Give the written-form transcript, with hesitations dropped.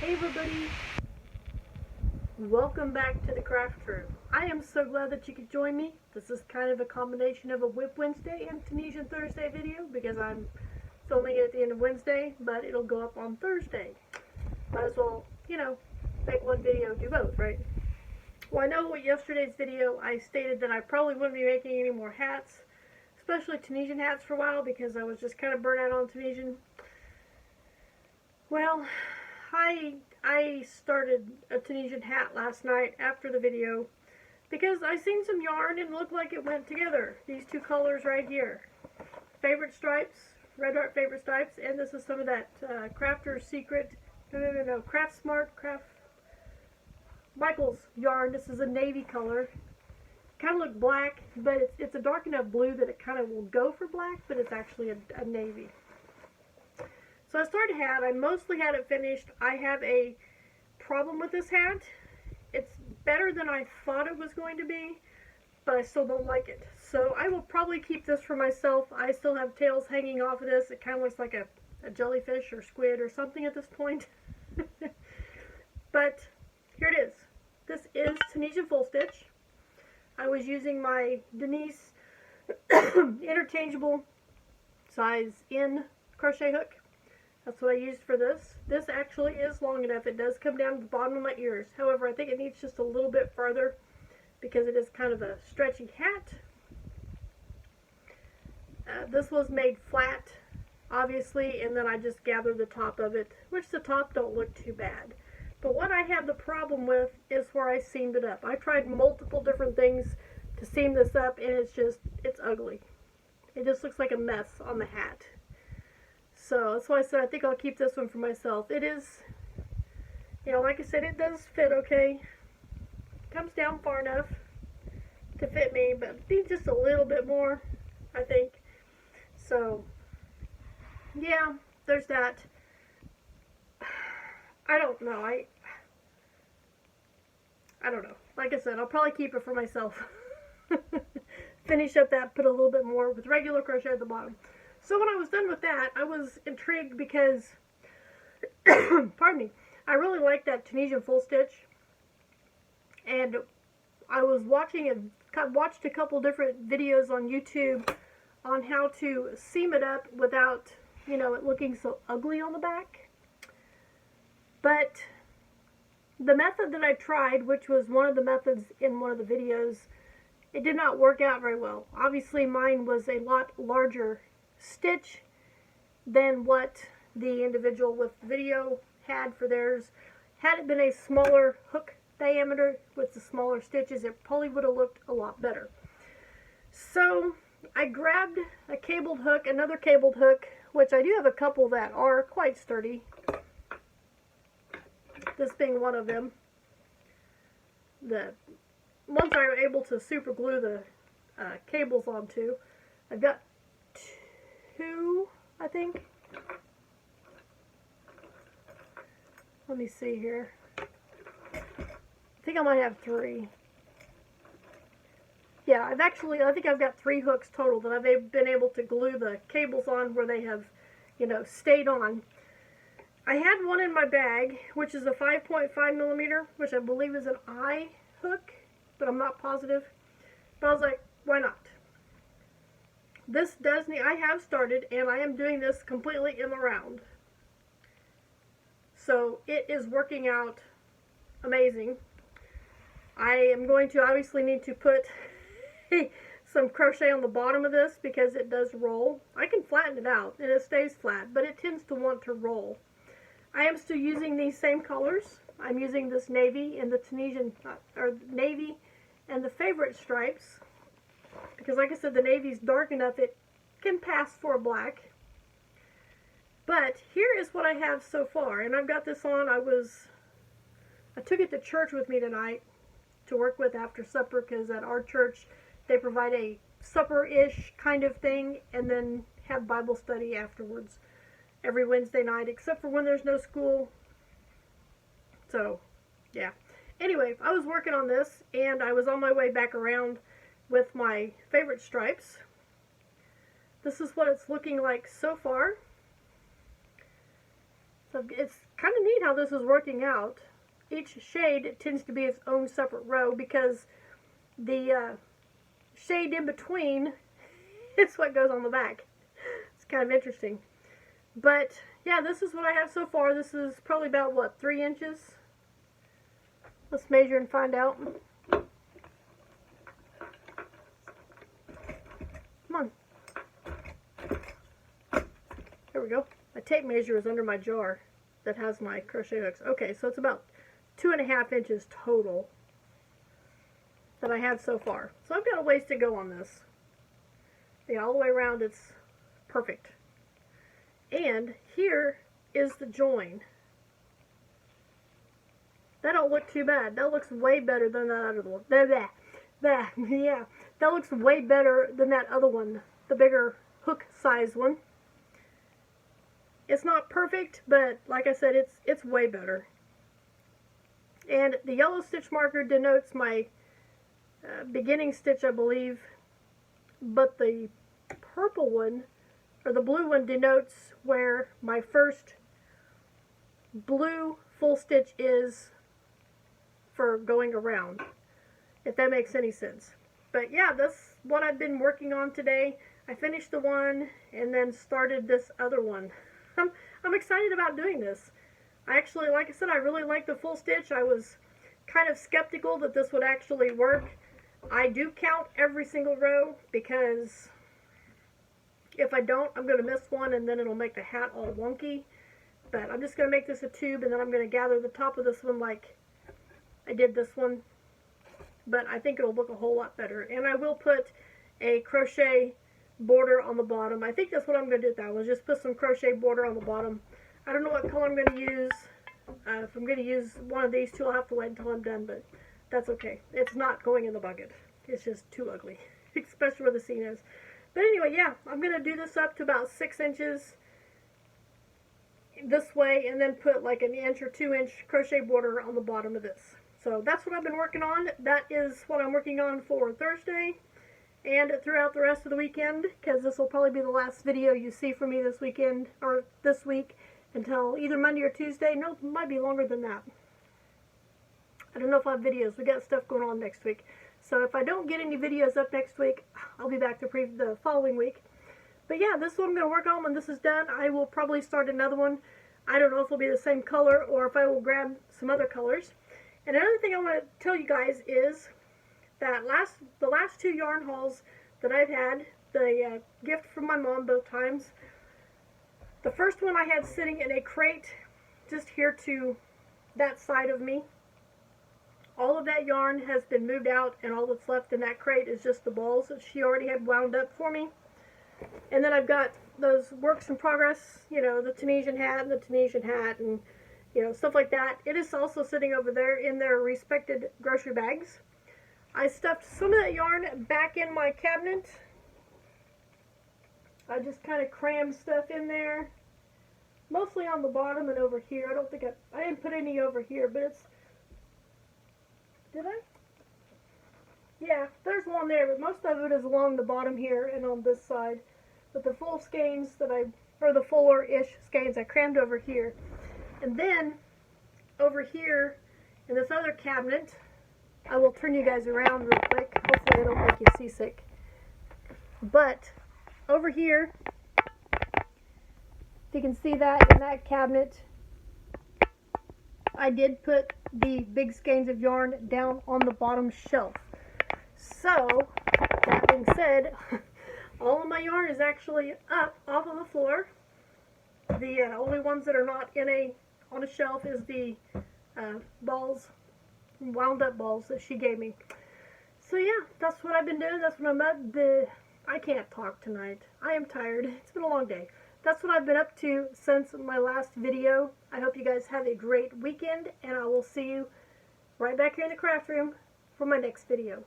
Hey everybody, welcome back to the craft room. I am so glad that you could join me. This is kind of a combination of a Whip Wednesday and Tunisian Thursday video because I'm filming it at the end of Wednesday, but it'll go up on Thursday. Might as well, make one video, do both, right? Well, I know with yesterday's video I stated that I probably wouldn't be making any more hats, especially Tunisian hats for a while because I was just kind of burnt out on Tunisian. Well, I started a Tunisian hat last night after the video because I seen some yarn and it looked like it went together. These two colors right here. Favorite stripes, Red Heart Favorite Stripes, and this is some of that Crafter's Secret, Craft Smart, Michael's yarn. This is a navy color. Kind of look black, but it's a dark enough blue that it kind of will go for black, but it's actually a navy. So I started a hat. I mostly had it finished. I have a problem with this hat. It's better than I thought it was going to be, but I still don't like it. So I will probably keep this for myself. I still have tails hanging off of this. It kind of looks like a jellyfish or squid or something at this point. But here it is. This is Tunisian full stitch. I was using my Denise interchangeable size N crochet hook. That's what I used for this. This actually is long enough. It does come down to the bottom of my ears. However, I think it needs just a little bit farther because it is kind of a stretchy hat. This was made flat, obviously, and then I just gathered the top of it, which the top don't look too bad. But what I have the problem with is where I seamed it up. I tried multiple different things to seam this up, and it's ugly. It just looks like a mess on the hat. So that's why I said I think I'll keep this one for myself. It is, like I said, it does fit okay. Comes down far enough to fit me, but it needs just a little bit more, I think. So, yeah, there's that. I don't know. I don't know. Like I said, I'll probably keep it for myself. Finish up that, put a little bit more with regular crochet at the bottom. So when I was done with that, I was intrigued because, pardon me, I really like that Tunisian full stitch. And I was watched a couple different videos on YouTube on how to seam it up without, it looking so ugly on the back. But the method that I tried, which was one of the methods in one of the videos, it did not work out very well. Obviously mine was a lot larger stitch than what the individual with the video had for theirs. Had it been a smaller hook diameter with the smaller stitches, it probably would have looked a lot better. So I grabbed a cabled hook, another cabled hook, which I do have a couple that are quite sturdy. This being one of them. Once I were able to super glue the cables onto, I've got two, I think. Let me see here. I think I might have three. Yeah, I think I've got 3 hooks total that I've been able to glue the cables on where they have, stayed on. I had one in my bag, which is a 5.5 millimeter, which I believe is an eye hook, but I'm not positive. But I was like, why not? This does need, I have started, and I am doing this completely in the round. So it is working out amazing. I am going to obviously need to put some crochet on the bottom of this because it does roll. I can flatten it out and it stays flat, but it tends to want to roll. I am still using these same colors. I'm using this navy and the Tunisian, or navy and the favorite stripes. Because like I said, the navy is dark enough it can pass for a black. But here is what I have so far. And I've got this on. I took it to church with me tonight to work with after supper because at our church they provide a supper-ish kind of thing and then have Bible study afterwards every Wednesday night except for when there's no school. So, yeah. Anyway, I was working on this and I was on my way back around with my favorite stripes. This is what it's looking like so far. So it's kind of neat how this is working out. Each shade tends to be its own separate row because the shade in between is what goes on the back. It's kind of interesting. But yeah, this is what I have so far. This is probably about, what, 3 inches? Let's measure and find out. Come on. There we go. My tape measure is under my jar that has my crochet hooks. Okay, so it's about 2.5 inches total that I have so far. So I've got a ways to go on this. Yeah, all the way around it's perfect. And here is the join. That don't look too bad. That looks way better than that other one. Yeah, that looks way better than that other one, the bigger hook size one. It's not perfect, but like I said, it's way better. And the yellow stitch marker denotes my beginning stitch, I believe, but the purple one, or the blue one, denotes where my first blue full stitch is for going around, if that makes any sense. But yeah, that's what I've been working on today. I finished the one and then started this other one. I'm excited about doing this. I actually, like I said, I really like the full stitch. I was kind of skeptical that this would actually work. I do count every single row because if I don't, I'm going to miss one and then it'll make the hat all wonky. But I'm just going to make this a tube and then I'm going to gather the top of this one like I did this one. But I think it'll look a whole lot better. And I will put a crochet border on the bottom. I think that's what I'm going to do with that one. Just put some crochet border on the bottom. I don't know what color I'm going to use. If I'm going to use one of these two, I'll have to wait until I'm done, but that's okay. It's not going in the bucket. It's just too ugly, especially where the seam is. But anyway, yeah, I'm going to do this up to about 6 inches this way and then put like an inch or 2 inch crochet border on the bottom of this. So that's what I've been working on. That is what I'm working on for Thursday and throughout the rest of the weekend, because this will probably be the last video you see from me this weekend, or this week, until either Monday or Tuesday. No, it might be longer than that. I don't know if I have videos. We got stuff going on next week. So if I don't get any videos up next week, I'll be back to the following week. But yeah, this is what I'm going to work on. When this is done, I will probably start another one. I don't know if it'll be the same color or if I will grab some other colors. And another thing I want to tell you guys is that the last 2 yarn hauls that I've had, the gift from my mom both times, the first one I had sitting in a crate just here to that side of me. All of that yarn has been moved out and all that's left in that crate is just the balls that she already had wound up for me. And then I've got those works in progress, you know, the Tunisian hat and the Tunisian hat and, you know, stuff like that. It is also sitting over there in their respected grocery bags. I stuffed some of that yarn back in my cabinet. I just kind of crammed stuff in there, mostly on the bottom and over here. I don't think I didn't put any over here, but it's, did I? Yeah, there's one there, but most of it is along the bottom here and on this side. But the full skeins that or the fuller-ish skeins I crammed over here. And then, over here, in this other cabinet, I will turn you guys around real quick. Hopefully I don't make you seasick. But, over here, if you can see that in that cabinet, I did put the big skeins of yarn down on the bottom shelf. So, that being said, all of my yarn is actually up off of the floor. The only ones that are not on a shelf is the balls, wound up balls that she gave me. So yeah, that's what I've been doing. That's what I'm up. I can't talk tonight. I am tired. It's been a long day. That's what I've been up to since my last video. I hope you guys have a great weekend, and I will see you right back here in the craft room for my next video.